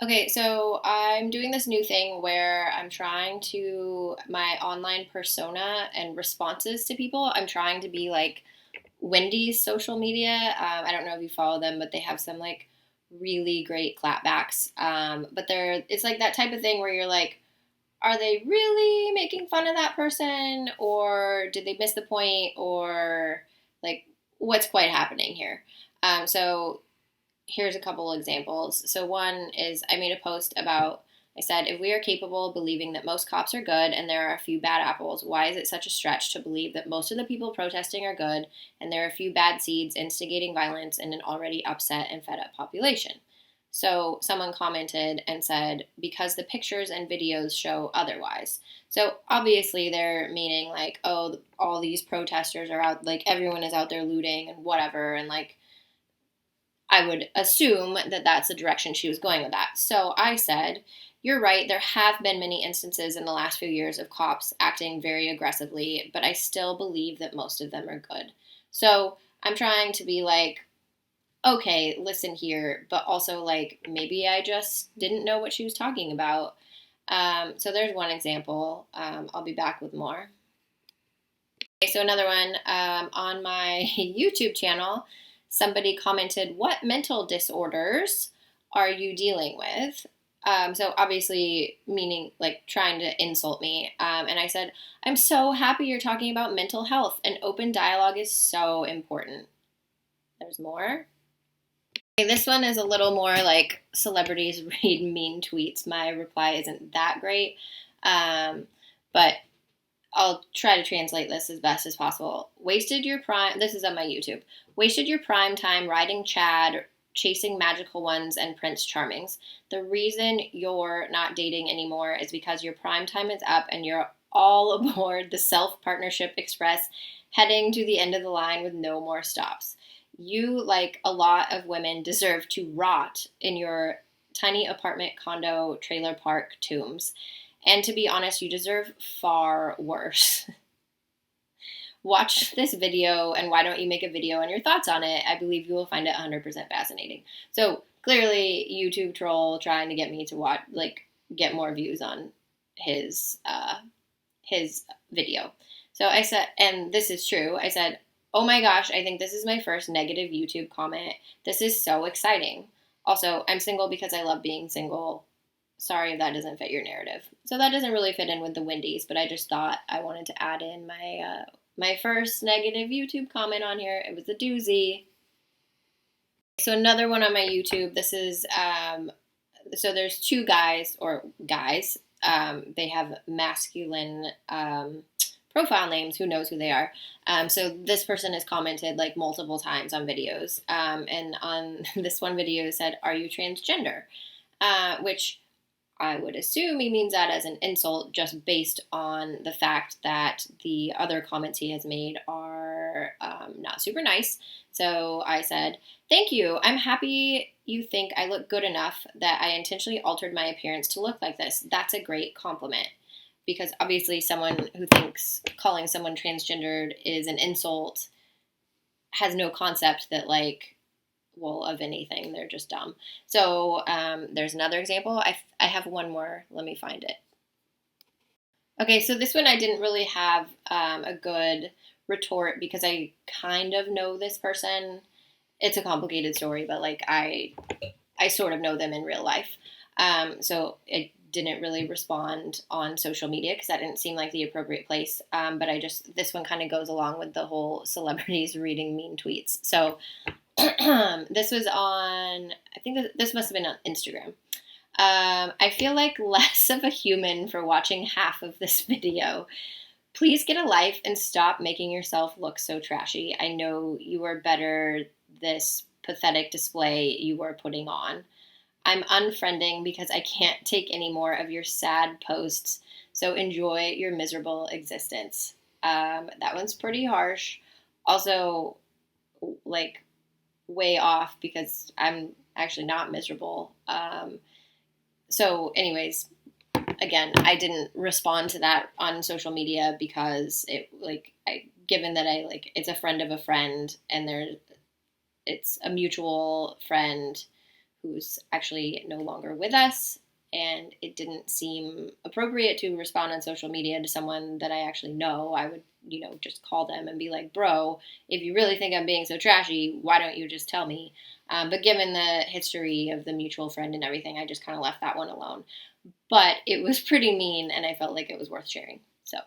Okay, so I'm doing this new thing where I'm trying to, my online persona and responses to people, I'm trying to be like Wendy's social media. I don't know if you follow them, but they have some like really great clapbacks. But it's like that type of thing where you're like, are they really making fun of that person, or did they miss the point, or like what's quite happening here? So here's a couple examples. So one is I made a post about, I said, if we are capable of believing that most cops are good and there are a few bad apples, why is it such a stretch to believe that most of the people protesting are good and there are a few bad seeds instigating violence in an already upset and fed up population? So someone commented and said, because the pictures and videos show otherwise. So obviously they're meaning like, oh, all these protesters are out, like everyone is out there looting and whatever, and like I would assume that that's the direction she was going with that. So I said, you're right, there have been many instances in the last few years of cops acting very aggressively, but I still believe that most of them are good. So I'm trying to be like, okay, listen here, but also like maybe I just didn't know what she was talking about. So there's one example. I'll be back with more. Okay, so another one on my YouTube channel, somebody commented, "What mental disorders are you dealing with?" So obviously, meaning like trying to insult me. And I said, "I'm so happy you're talking about mental health. And open dialogue is so important." There's more. Okay, this one is a little more like celebrities read mean tweets. My reply isn't that great, but I'll try to translate this as best as possible. Wasted your prime. This is on my YouTube. Wasted your prime time riding Chad, chasing magical ones and Prince Charmings. The reason you're not dating anymore is because your prime time is up and you're all aboard the Self Partnership Express, heading to the end of the line with no more stops. You, like a lot of women, deserve to rot in your tiny apartment, condo, trailer park tombs. And to be honest, you deserve far worse. Watch this video, and why don't you make a video on your thoughts on it? I believe you will find it 100% fascinating. So clearly, YouTube troll trying to get me to watch, like, get more views on his video. So I said, and this is true. I said, "Oh my gosh, I think this is my first negative YouTube comment. This is so exciting. Also, I'm single because I love being single. Sorry if that doesn't fit your narrative." So that doesn't really fit in with the Wendy's, but I just thought I wanted to add in my first negative YouTube comment on here. It was a doozy. So another one on my YouTube. This is so there's two guys or guys. They have masculine profile names. Who knows who they are? So this person has commented like multiple times on videos, and on this one video said, "Are you transgender?" Which I would assume he means that as an insult just based on the fact that the other comments he has made are not super nice. So I said, "Thank you. I'm happy you think I look good enough that I intentionally altered my appearance to look like this. That's a great compliment." Because obviously, someone who thinks calling someone transgendered is an insult has no concept that, like, well, of anything. They're just dumb. So there's another example. I have one more. Let me find it. Okay, so this one I didn't really have a good retort because I kind of know this person. It's a complicated story, but like I sort of know them in real life. So it didn't really respond on social media because that didn't seem like the appropriate place. But this one kind of goes along with the whole celebrities reading mean tweets. So this was on, I think this must have been on Instagram. I feel like less of a human for watching half of this video. Please get a life and stop making yourself look so trashy. I know you are better this pathetic display you are putting on. I'm unfriending because I can't take any more of your sad posts, so enjoy your miserable existence. That one's pretty harsh. Also, like, way off because I'm actually not miserable. So, anyways, again, I didn't respond to that on social media because given that it's a friend of a friend and it's a mutual friend who's actually no longer with us. And it didn't seem appropriate to respond on social media to someone that I actually know. I would, just call them and be like, bro, if you really think I'm being so trashy, why don't you just tell me? But given the history of the mutual friend and everything, I just kind of left that one alone. But it was pretty mean, and I felt like it was worth sharing. So